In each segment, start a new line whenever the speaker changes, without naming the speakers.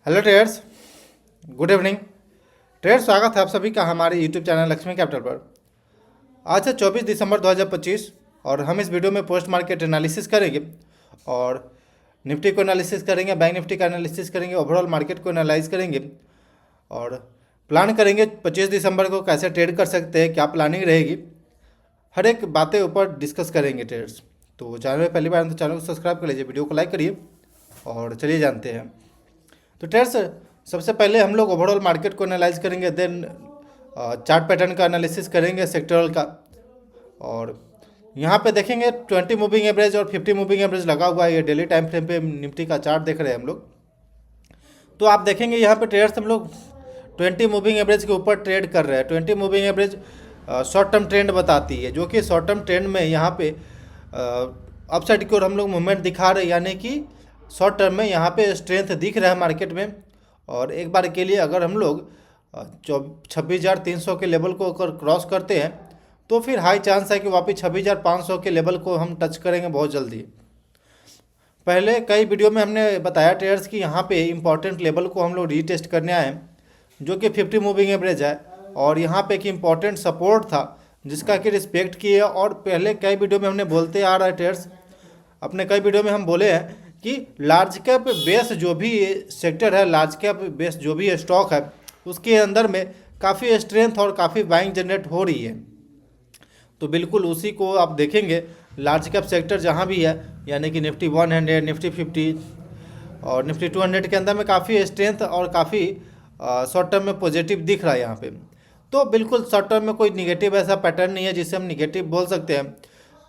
Hello traders, good evening. Traders, स्वागत है आप सभी का हमारे यूट्यूब चैनल लक्ष्मी कैपिटल पर। आज है 24 दिसंबर 2025 और हम इस वीडियो में पोस्ट मार्केट एनालिसिस करेंगे और निफ्टी को एनालिसिस करेंगे, बैंक निफ्टी का एनालिसिस करेंगे, ओवरऑल मार्केट को एनालाइज करेंगे और प्लान करेंगे 25 दिसंबर को कैसे ट्रेड कर सकते हैं, क्या प्लानिंग रहेगी, हर एक बातें ऊपर डिस्कस करेंगे ट्रेडर्स। तो चैनल में पहली बार तो चैनल को सब्सक्राइब कर लीजिए, वीडियो को लाइक करिए और चलिए जानते हैं। तो ट्रेड्स, सबसे पहले हम लोग ओवरऑल मार्केट को एनालाइज करेंगे, देन चार्ट पैटर्न का एनालिसिस करेंगे, सेक्टरल का। और यहाँ पे देखेंगे 20 मूविंग एवरेज और 50 मूविंग एवरेज लगा हुआ है। ये डेली टाइम फ्रेम पे निफ्टी का चार्ट देख रहे हैं हम लोग। तो आप देखेंगे यहाँ पे ट्रेड्स हम लोग 20 मूविंग एवरेज के ऊपर ट्रेड कर रहे हैं। 20 moving average short term trend बताती है, जो कि शॉर्ट टर्म ट्रेंड में यहाँ पे अपसाइड की ओर हम लोग मूवमेंट दिखा रहे हैं, यानी कि शॉर्ट टर्म में यहाँ पे स्ट्रेंथ दिख रहा है मार्केट में। और एक बार के लिए अगर हम लोग 26,300 के लेवल को अगर क्रॉस करते हैं तो फिर हाई चांस है कि वापस 26,500 के लेवल को हम टच करेंगे बहुत जल्दी। पहले कई वीडियो में हमने बताया ट्रेडर्स कि यहाँ पे इम्पॉर्टेंट लेवल को हम लोग रीटेस्ट करने आए, जो कि 50 मूविंग एवरेज है। और यहाँ पे एक इम्पॉर्टेंट सपोर्ट था जिसका कि रिस्पेक्ट किए। और पहले कई वीडियो में हमने बोलते आ रहा है ट्रेडर्स, अपने कई वीडियो में हम बोले हैं कि लार्ज कैप बेस जो भी सेक्टर है, लार्ज कैप बेस जो भी स्टॉक है, उसके अंदर में काफ़ी स्ट्रेंथ और काफ़ी बाइंग जनरेट हो रही है। तो बिल्कुल उसी को आप देखेंगे, लार्ज कैप सेक्टर जहाँ भी है, यानी कि निफ्टी 100, निफ्टी 50 और निफ्टी 200 के अंदर में काफ़ी स्ट्रेंथ और काफ़ी शॉर्ट टर्म में पॉजिटिव दिख रहा है यहाँ पे। तो बिल्कुल शॉर्ट टर्म में कोई निगेटिव ऐसा पैटर्न नहीं है जिसे हम निगेटिव बोल सकते हैं।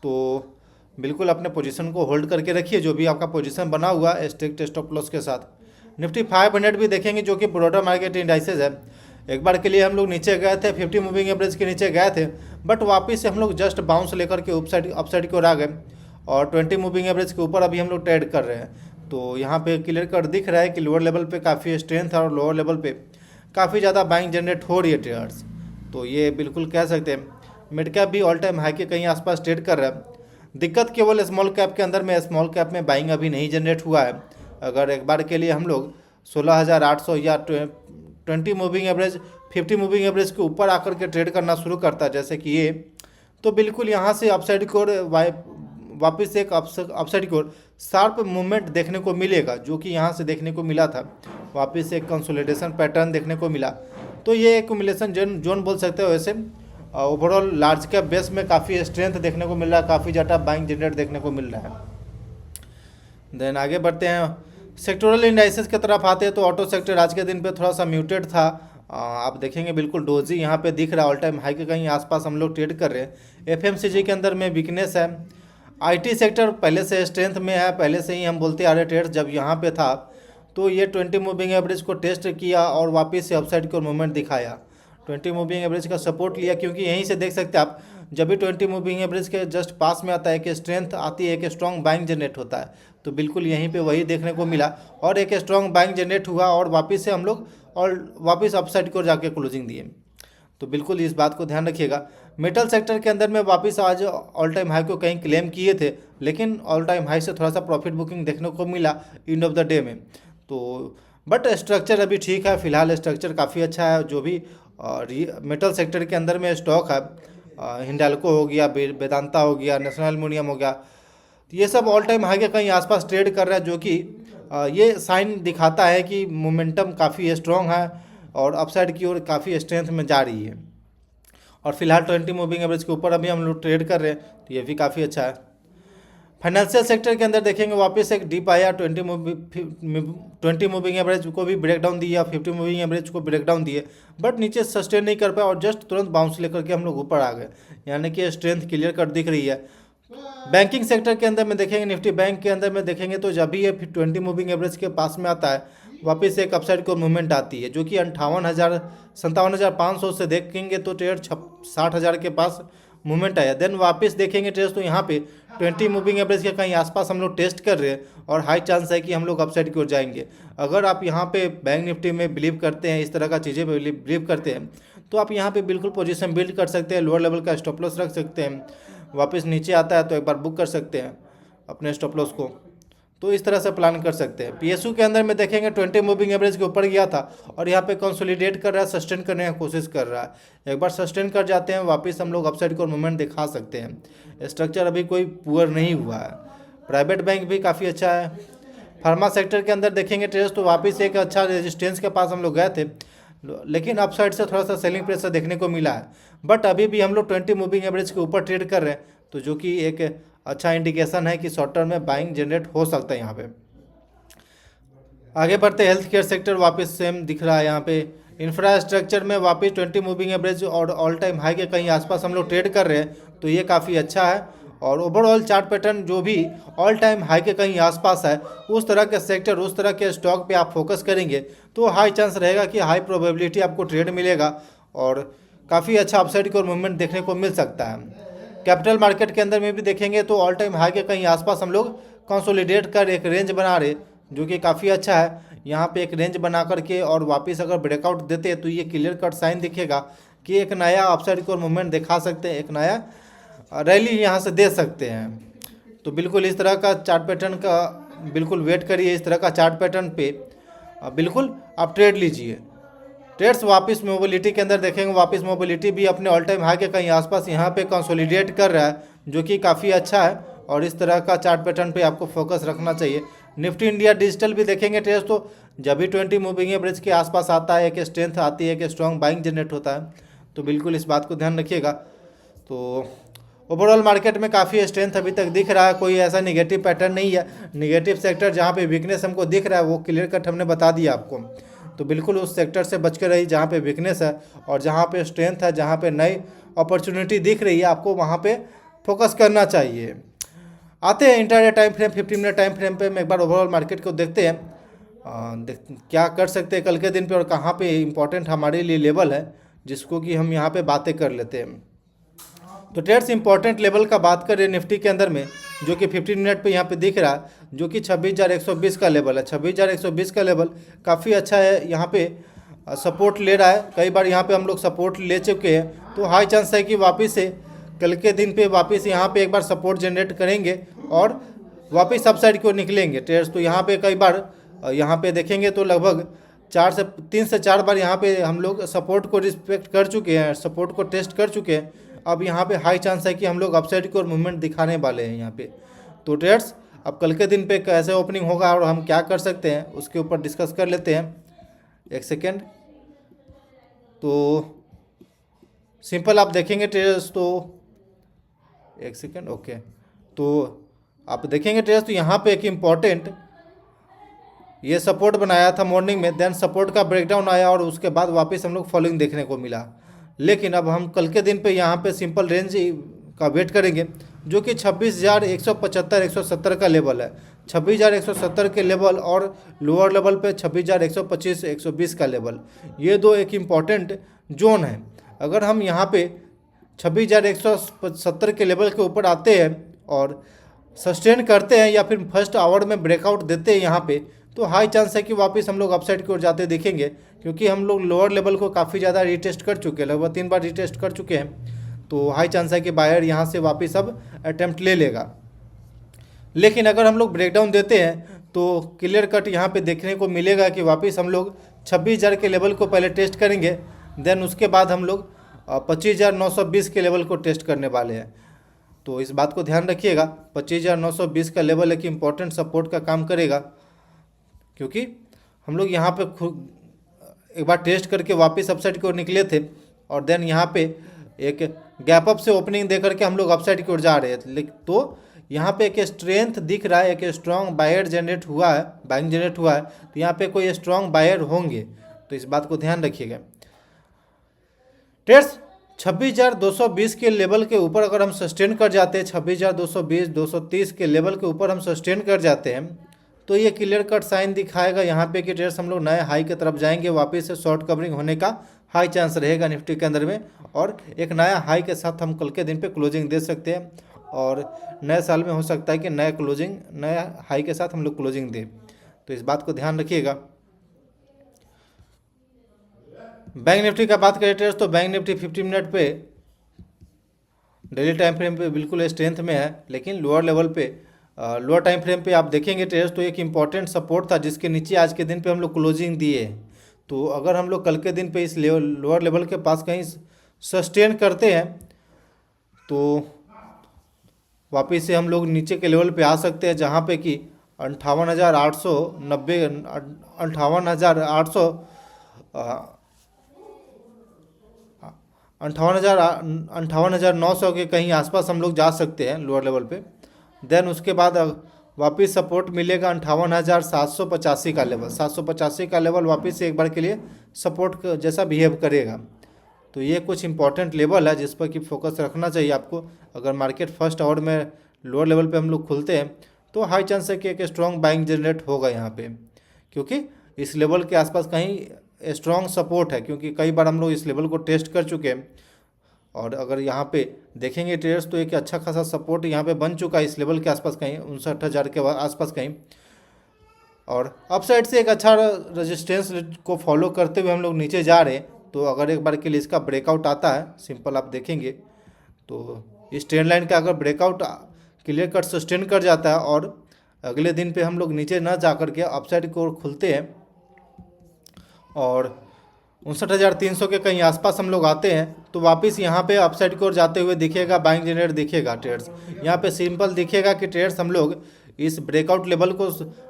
तो बिल्कुल अपने पोजीशन को होल्ड करके रखिए, जो भी आपका पोजीशन बना हुआ है स्ट्रिक्ट स्टॉप लॉस के साथ। निफ्टी 500 भी देखेंगे, जो कि ब्रॉडर मार्केट इंडाइसेस है। एक बार के लिए हम लोग नीचे गए थे, 50 मूविंग एवरेज के नीचे गए थे, बट वापस से हम लोग जस्ट बाउंस लेकर के अपसाइड की ओर आ गए और 20 मूविंग एवरेज के ऊपर अभी हम लोग ट्रेड कर रहे हैं। तो यहाँ पे क्लियर कट दिख रहा है कि लोअर लेवल पे काफ़ी स्ट्रेंथ है और लोअर लेवल पे काफ़ी ज़्यादा बाइंग जनरेट हो रही है ट्रेडर्स। तो ये बिल्कुल कह सकते हैं मिड कैप भी ऑल टाइम हाई के कहीं आसपास ट्रेड कर रहा है। दिक्कत केवल स्मॉल कैप के अंदर में, स्मॉल कैप में बाइंग अभी नहीं जनरेट हुआ है। अगर एक बार के लिए हम लोग 16,800 या 20 मूविंग एवरेज 50 मूविंग एवरेज के ऊपर आकर के ट्रेड करना शुरू करता है, जैसे कि ये, तो बिल्कुल यहाँ से अपसाइड की ओर वापस एक अपसाइड की ओर शार्प मूवमेंट देखने को मिलेगा, जो कि यहाँ से देखने को मिला था। वापस एक कंसोलिडेशन पैटर्न देखने को मिला। तो ये एक्यूमुलेशन जोन बोल सकते हो। वैसे ओवरऑल लार्ज कैप बेस में काफ़ी स्ट्रेंथ देखने को मिल रहा है, काफ़ी ज़्यादा बाइंग जनरेट देखने को मिल रहा है। देन आगे बढ़ते हैं, सेक्टोरल इंडाइसेस की तरफ आते हैं। तो ऑटो सेक्टर आज के दिन पे थोड़ा सा म्यूटेड था। आप देखेंगे बिल्कुल डोजी यहाँ पे दिख रहा है, ऑल टाइम हाई के कहीं आसपास हम लोग ट्रेड कर रहे हैं। एफएमसीजी के अंदर में वीकनेस है। आईटी सेक्टर पहले से स्ट्रेंथ में है, पहले से ही हम बोलते आ रहे ट्रेड जब यहाँ पे था तो ये 20 मूविंग एवरेज को टेस्ट किया और वापस से अपसाइड को मूवमेंट दिखाया। 20 मूविंग एवरेज का सपोर्ट लिया, क्योंकि यहीं से देख सकते हैं आप, जब भी 20 मूविंग एवरेज के जस्ट पास में आता है कि स्ट्रेंथ आती है, एक स्ट्रॉन्ग बाइंग जनरेट होता है। तो बिल्कुल यहीं पे वही देखने को मिला और एक स्ट्रॉन्ग बाइंग जनरेट हुआ और वापस से हम लोग और वापस अपसाइड को जाके क्लोजिंग दिए। तो बिल्कुल इस बात को ध्यान रखिएगा। मेटल सेक्टर के अंदर में वापस आज ऑल टाइम हाई को कहीं क्लेम किए थे, लेकिन ऑल टाइम हाई से थोड़ा सा प्रॉफिट बुकिंग देखने को मिला एंड ऑफ द डे में। तो बट स्ट्रक्चर अभी ठीक है, फिलहाल स्ट्रक्चर काफ़ी अच्छा है। जो भी मेटल सेक्टर के अंदर में स्टॉक है, हिंडाल्को हो गया, वेदांता हो गया, नेशनल एल्युमिनियम हो गया, तो ये सब ऑल टाइम हाई के कहीं आसपास ट्रेड कर रहा है, जो कि ये साइन दिखाता है कि मोमेंटम काफ़ी स्ट्रॉन्ग है और अपसाइड की ओर काफ़ी स्ट्रेंथ में जा रही है। और फिलहाल 20 मूविंग एवरेज के ऊपर अभी हम लोग ट्रेड कर रहे हैं, तो ये भी काफ़ी अच्छा है। फाइनेंशियल सेक्टर के अंदर देखेंगे वापस एक डीप आया, 20 मूविंग एवरेज को भी ब्रेक डाउन दिया, 50 मूविंग एवरेज को ब्रेक डाउन दिए, बट नीचे सस्टेन नहीं कर पाया और जस्ट तुरंत बाउंस लेकर के हम लोग ऊपर आ गए, यानी कि स्ट्रेंथ क्लियर कट दिख रही है। बैंकिंग सेक्टर के अंदर में देखेंगे, निफ्टी बैंक के अंदर में देखेंगे तो जब भी ये 20 मूविंग एवरेज के पास में आता है, वापस एक अपसाइड को मूवमेंट आती है, जो कि 57,500 से देखेंगे तो ट्रेड 60,000 के पास मूवमेंट आया। देन वापस देखेंगे ट्रेड, तो यहाँ पे 20 मूविंग एवरेज के कहीं आसपास हम लोग टेस्ट कर रहे हैं और हाई चांस है कि हम लोग अपसाइड की ओर जाएंगे। अगर आप यहाँ पे बैंक निफ्टी में बिलीव करते हैं, इस तरह का चीज़ें बिलीव करते हैं, तो आप यहाँ पे बिल्कुल पोजीशन बिल्ड कर सकते हैं, लोअर लेवल का स्टॉप लॉस रख सकते हैं। वापस नीचे आता है तो एक बार बुक कर सकते हैं अपने स्टॉप लॉस को। तो इस तरह से प्लान कर सकते हैं। पीएसयू के अंदर में देखेंगे 20 मूविंग एवरेज के ऊपर गया था और यहाँ पे कंसोलिडेट कर रहा है, सस्टेन करने की कोशिश कर रहा है। एक बार सस्टेन कर जाते हैं वापस हम लोग अपसाइड को मूवमेंट दिखा सकते हैं। स्ट्रक्चर अभी कोई पुअर नहीं हुआ है। प्राइवेट बैंक भी काफ़ी अच्छा है। फार्मा सेक्टर के अंदर देखेंगे ट्रेड्स तो वापस एक अच्छा रेजिस्टेंस के पास हम लोग गए थे, लेकिन अपसाइड से थोड़ा सा सेलिंग प्रेशर देखने को मिला है। बट अभी भी हम लोग 20 मूविंग एवरेज के ऊपर ट्रेड कर रहे हैं, तो जो कि एक अच्छा इंडिकेशन है कि शॉर्ट टर्म में बाइंग जनरेट हो सकता है यहाँ पे। आगे बढ़ते हेल्थ केयर सेक्टर वापस सेम दिख रहा है यहाँ पे। इंफ्रास्ट्रक्चर में वापस 20 मूविंग एवरेज और ऑल टाइम हाई के कहीं आसपास हम लोग ट्रेड कर रहे हैं, तो ये काफ़ी अच्छा है। और ओवरऑल चार्ट पैटर्न जो भी ऑल टाइम हाई के कहीं आसपास है, उस तरह के सेक्टर, उस तरह के स्टॉक पे आप फोकस करेंगे तो हाई चांस रहेगा कि हाई प्रोबेबिलिटी आपको ट्रेड मिलेगा और काफ़ी अच्छा अपसाइड को मूवमेंट देखने को मिल सकता है। कैपिटल मार्केट के अंदर में भी देखेंगे तो ऑल टाइम हाई के कहीं आसपास हम लोग कंसोलिडेट कर एक रेंज बना रहे, जो कि काफ़ी अच्छा है। यहाँ पे एक रेंज बना करके और वापस अगर ब्रेकआउट देते हैं तो ये क्लियर कट साइन दिखेगा कि एक नया अपसाइड को मूवमेंट दिखा सकते हैं, एक नया रैली यहाँ से दे सकते हैं। तो बिल्कुल इस तरह का चार्ट पैटर्न का बिल्कुल वेट करिए। इस तरह का चार्ट पैटर्न पे बिल्कुल आप ट्रेड लीजिए। ट्रेड्स वापस मोबिलिटी के अंदर देखेंगे, वापस मोबिलिटी भी अपने ऑल टाइम हाई के कहीं आसपास यहाँ पे कंसोलिडेट कर रहा है, जो कि काफ़ी अच्छा है। और इस तरह का चार्ट पैटर्न पे आपको फोकस रखना चाहिए। निफ्टी इंडिया डिजिटल भी देखेंगे ट्रेड्स तो जब भी 20 मूविंग एवरेज के आसपास आता है, एक स्ट्रेंथ आती है, एक स्ट्रॉन्ग बाइंग जनरेट होता है, तो बिल्कुल इस बात को ध्यान रखिएगा। तो ओवरऑल मार्केट में काफ़ी स्ट्रेंथ अभी तक दिख रहा है, कोई ऐसा निगेटिव पैटर्न नहीं है। निगेटिव सेक्टर जहाँ पे वीकनेस हमको दिख रहा है वो क्लियर कट हमने बता दिया आपको, तो बिल्कुल उस सेक्टर से बच के रही जहाँ पे वीकनेस है, और जहाँ पे स्ट्रेंथ है, जहाँ पे नई अपॉर्चुनिटी दिख रही है, आपको वहाँ पे फोकस करना चाहिए। आते हैं intraday time frame, 15 minute time frame पे मैं एक बार ओवरऑल मार्केट को देखते हैं। क्या कर सकते हैं कल के दिन पे और कहाँ पे इम्पोर्टेंट हमारे लिए लेवल है जिसको कि हम यहाँ पे बातें कर लेते हैं। तो ट्रेड्स इंपॉर्टेंट लेवल का बात करें निफ्टी के अंदर में, जो कि 15 मिनट पे यहाँ पे दिख रहा है, जो कि 26,120 का लेवल है। 26,120 का लेवल काफ़ी अच्छा है, यहाँ पे सपोर्ट ले रहा है। कई बार यहाँ पे हम लोग सपोर्ट ले चुके हैं, तो हाई चांस है कि वापस से कल के दिन पे वापस यहाँ पे एक बार सपोर्ट जनरेट करेंगे और वापस अपसाइड को निकलेंगे ट्रेड्स। तो यहाँ पे कई बार यहाँ पे देखेंगे तो लगभग 3 से 4 बार यहाँ पे हम लोग सपोर्ट को रिस्पेक्ट कर चुके हैं, सपोर्ट को टेस्ट कर चुके हैं। अब यहाँ पे हाई चांस है कि हम लोग अपसाइड को मूवमेंट दिखाने वाले हैं यहाँ पे। तो ट्रेड्स अब कल के दिन पे कैसे ओपनिंग होगा और हम क्या कर सकते हैं उसके ऊपर डिस्कस कर लेते हैं। एक सेकेंड, तो सिंपल आप देखेंगे ट्रेड्स तो एक सेकेंड, ओके, तो आप देखेंगे ट्रेड्स तो यहाँ पे एक इम्पॉर्टेंट ये सपोर्ट बनाया था मॉर्निंग में, देन सपोर्ट का ब्रेकडाउन आया और उसके बाद वापस हम लोग फॉलोइंग देखने को मिला। लेकिन अब हम कल के दिन पे यहाँ पे सिंपल रेंज का वेट करेंगे, जो कि 26,175 170 का लेवल है। 26,170 के लेवल और लोअर लेवल पे 26,125 120 का लेवल, ये दो एक इम्पॉर्टेंट जोन है। अगर हम यहाँ पे 26,170 के लेवल के ऊपर आते हैं और सस्टेन करते हैं या फिर फर्स्ट आवर में ब्रेकआउट देते हैं यहाँ पे, तो हाई चांस है कि वापस हम लोग अपसाइड की ओर जाते दिखेंगे, क्योंकि हम लोग लोअर लेवल को काफ़ी ज़्यादा रीटेस्ट कर चुके हैं, लगभग 3 बार रीटेस्ट कर चुके हैं। तो हाई चांस है कि बायर यहाँ से वापस अब अटैम्प्ट ले लेगा। लेकिन अगर हम लोग ब्रेकडाउन देते हैं तो क्लियर कट यहाँ पे देखने को मिलेगा कि वापस हम लोग 26,000 के लेवल को पहले टेस्ट करेंगे, देन उसके बाद हम लोग 25,920 के लेवल को टेस्ट करने वाले हैं। तो इस बात को ध्यान रखिएगा, 25,920 का लेवल एक इम्पॉर्टेंट सपोर्ट का काम करेगा, क्योंकि हम लोग यहाँ पे खुद एक बार टेस्ट करके वापस अपसाइड की ओर निकले थे और देन यहाँ पे एक गैप अप से ओपनिंग दे करके हम लोग अपसाइड की ओर जा रहे थे। तो यहाँ पे एक स्ट्रेंथ दिख रहा है, एक स्ट्रॉन्ग बायर जनरेट हुआ है, बाइंग जनरेट हुआ है, तो यहाँ पे कोई स्ट्रॉन्ग बायर होंगे, तो इस बात को ध्यान रखिएगा। ट्रेड्स 26,220 के लेवल के ऊपर अगर हम सस्टेन कर जाते हैं, 26,220 230 के लेवल के ऊपर हम सस्टेन कर जाते हैं, तो ये क्लियर कट साइन दिखाएगा यहाँ पे कि ट्रेड्स हम लोग नए हाई की तरफ जाएंगे, वापस से शॉर्ट कवरिंग होने का हाई चांस रहेगा निफ्टी के अंदर में, और एक नया हाई के साथ हम कल के दिन पे क्लोजिंग दे सकते हैं, और नए साल में हो सकता है कि नए हाई के साथ हम लोग क्लोजिंग दें। तो इस बात को ध्यान रखिएगा। बैंक निफ्टी का बात करें ट्रेड्स, तो बैंक निफ्टी 50 मिनट पे डेली टाइम फ्रेम पे बिल्कुल स्ट्रेंथ में है, लेकिन लोअर लेवल पे लोअर टाइम फ्रेम पे आप देखेंगे ट्रेडर्स, तो एक इम्पॉर्टेंट सपोर्ट था जिसके नीचे आज के दिन पे हम लोग क्लोजिंग दिए। तो अगर हम लोग कल के दिन पे इस लोअर लेवल के पास कहीं सस्टेन करते हैं तो वापस से हम लोग नीचे के लेवल पे आ सकते हैं, जहाँ पे कि 58,890 58,800 58,900 के कहीं आसपास हम लोग जा सकते हैं लोअर लेवल पे। देन उसके बाद वापस सपोर्ट मिलेगा 58,785 का लेवल। 785 का लेवल वापस से एक बार के लिए सपोर्ट जैसा बिहेव करेगा। तो ये कुछ इंपॉर्टेंट लेवल है जिस पर कि फोकस रखना चाहिए आपको। अगर मार्केट फर्स्ट आवर में लोअर लेवल पे हम लोग खुलते हैं तो हाई चांस है कि एक स्ट्रॉन्ग बाइंग जनरेट होगा यहाँ पे, क्योंकि इस लेवल के आसपास कहीं स्ट्रॉन्ग सपोर्ट है, क्योंकि कई बार हम लोग इस लेवल को टेस्ट कर चुके हैं। और अगर यहाँ पे देखेंगे ट्रेडर्स तो एक अच्छा खासा सपोर्ट यहाँ पे बन चुका है इस लेवल के आसपास कहीं 59,000 के आसपास कहीं। और अप साइड से एक अच्छा रेजिस्टेंस को फॉलो करते हुए हम लोग नीचे जा रहे हैं। तो अगर एक बार के लिए इसका ब्रेकआउट आता है, सिंपल आप देखेंगे तो इस ट्रेंड लाइन का अगर ब्रेकआउट क्लियर कट सस्टेन कर जाता है और अगले दिन पे हम लोग नीचे ना जा कर के अपसाइड को खुलते हैं और 59,300 के कहीं आसपास हम लोग आते हैं, तो वापस यहाँ पे अपसाइड की ओर जाते हुए दिखेगा बाइंग जनरेट दिखेगा ट्रेड्स। यहाँ पे सिंपल दिखेगा कि ट्रेड्स हम लोग इस ब्रेकआउट लेवल को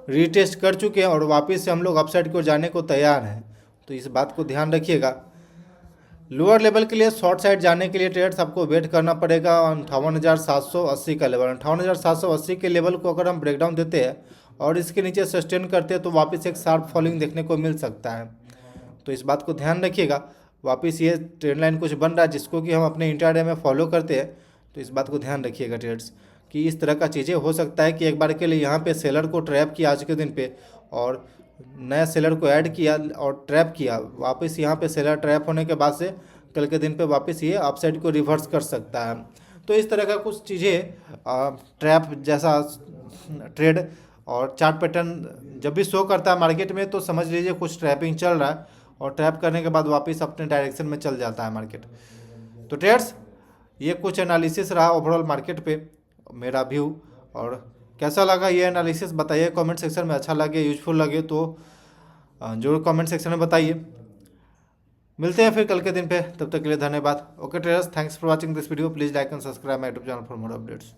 रीटेस्ट कर चुके हैं और वापस से हम लोग अपसाइड की ओर जाने को तैयार हैं। तो इस बात को ध्यान रखिएगा। लोअर लेवल के लिए शॉर्ट साइड जाने के लिए ट्रेड्स आपको वेट करना पड़ेगा 58,780 का लेवल। 58,780 के लेवल को अगर हम ब्रेकडाउन देते हैं और इसके नीचे सस्टेन करते हैं तो वापस एक शार्प फॉलिंग देखने को मिल सकता है। तो इस बात को ध्यान रखिएगा। वापस ये ट्रेंड लाइन कुछ बन रहा है जिसको कि हम अपने इंट्राडे में फॉलो करते हैं, तो इस बात को ध्यान रखिएगा ट्रेड्स कि इस तरह का चीज़ें हो सकता है कि एक बार के लिए यहाँ पे सेलर को ट्रैप किया आज के दिन पे और नया सेलर को ऐड किया और ट्रैप किया, वापस यहाँ पे सेलर ट्रैप होने के बाद से कल के दिन पे वापस ये अपसाइड को रिवर्स कर सकता है। तो इस तरह का कुछ चीज़ें ट्रैप जैसा ट्रेड और चार्ट पैटर्न जब भी शो करता है मार्केट में तो समझ लीजिए कुछ ट्रैपिंग चल रहा है और ट्रैप करने के बाद वापस अपने डायरेक्शन में चल जाता है मार्केट। तो ट्रेड्स ये कुछ एनालिसिस रहा ओवरऑल मार्केट पे मेरा व्यू। और कैसा लगा ये एनालिसिस बताइए कमेंट सेक्शन में। अच्छा लगे यूजफुल लगे तो जरूर कमेंट सेक्शन में बताइए। मिलते हैं फिर कल के दिन पे, तब तक के लिए धन्यवाद। Okay traders, thanks for watching this video. Please like and subscribe my YouTube channel for more updates.